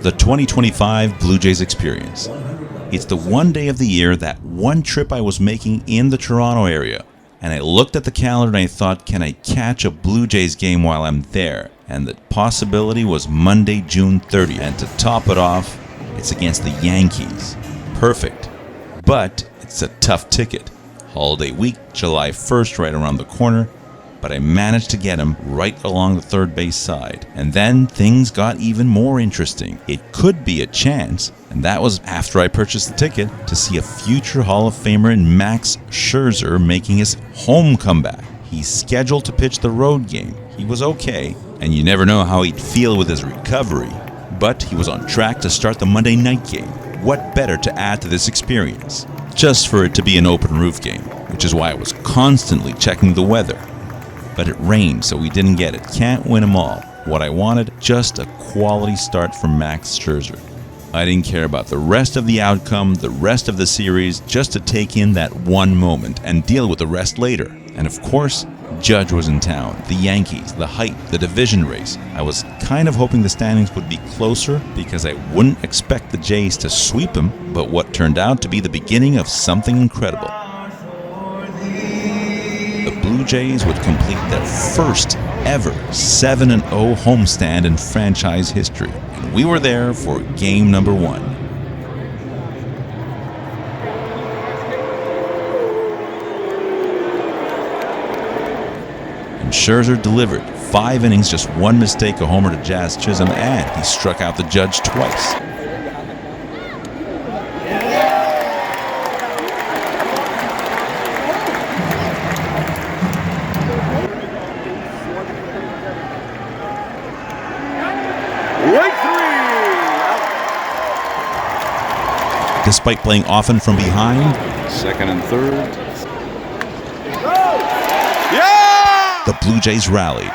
The 2025 Blue Jays experience. It's the one day of the year, that one trip I was making in the Toronto area. And I looked at the calendar and I thought, can I catch a Blue Jays game while I'm there? And the possibility was Monday, June 30th. And to top it off, it's against the Yankees. Perfect. But it's a tough ticket. Holiday week, July 1st, right around the corner. But I managed to get him right along the third base side. And then things got even more interesting. It could be a chance, and that was after I purchased the ticket, to see a future Hall of Famer in Max Scherzer making his home comeback. He's scheduled to pitch the road game. He was okay, and you never know how he'd feel with his recovery. But he was on track to start the Monday night game. What better to add to this experience? Just for it to be an open roof game, which is why I was constantly checking the weather. But it rained, so we didn't get it. Can't win them all. What I wanted, just a quality start from Max Scherzer. I didn't care about the rest of the outcome, the rest of the series, just to take in that one moment and deal with the rest later. And of course, Judge was in town. The Yankees, the hype, the division race. I was kind of hoping the standings would be closer because I wouldn't expect the Jays to sweep him, but what turned out to be the beginning of something incredible. The Blue Jays would complete their first ever 7-0 homestand in franchise history. And we were there for game number 1. And Scherzer delivered. 5 innings, just one mistake, a homer to Jazz Chisholm, and he struck out the Judge twice. Despite playing often from behind, second and third. Yeah! The Blue Jays rallied.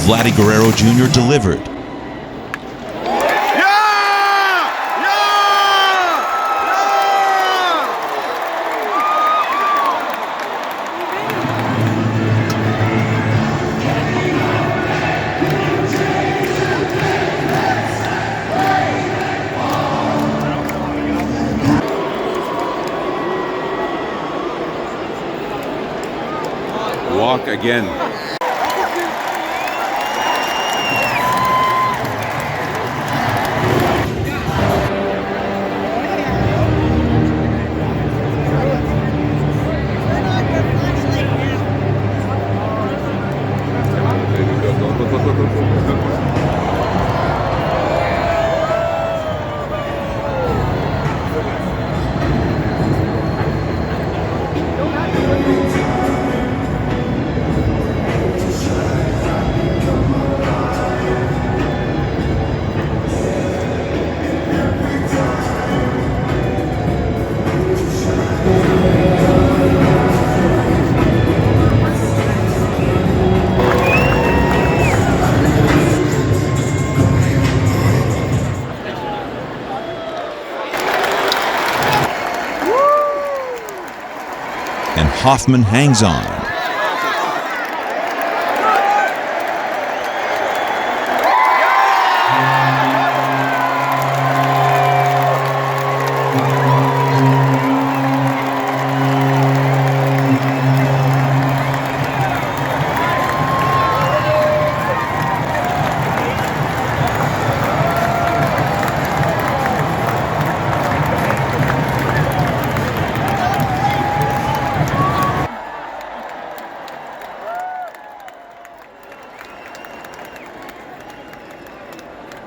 Vladimir Guerrero Jr. delivered. Walk again. And Hoffman hangs on.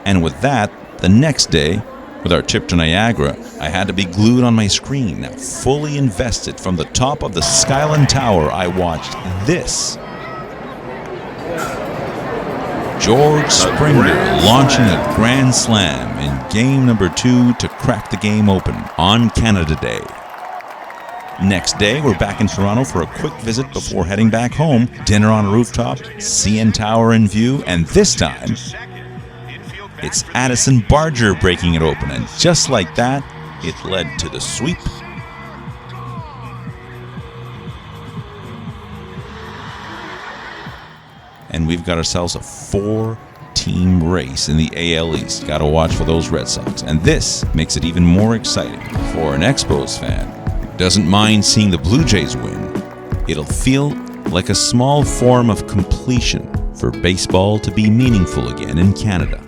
And with that, the next day, with our trip to Niagara, I had to be glued on my screen. Now, fully invested from the top of the Skyline Tower, I watched this. George Springer launching a grand slam in game number 2 to crack the game open on Canada Day. Next day, we're back in Toronto for a quick visit before heading back home. Dinner on a rooftop, CN Tower in view, and this time, it's Addison Barger breaking it open. And just like that, it led to the sweep. And we've got ourselves a 4-team race in the AL East. Got to watch for those Red Sox. And this makes it even more exciting for an Expos fan who doesn't mind seeing the Blue Jays win. It'll feel like a small form of completion for baseball to be meaningful again in Canada.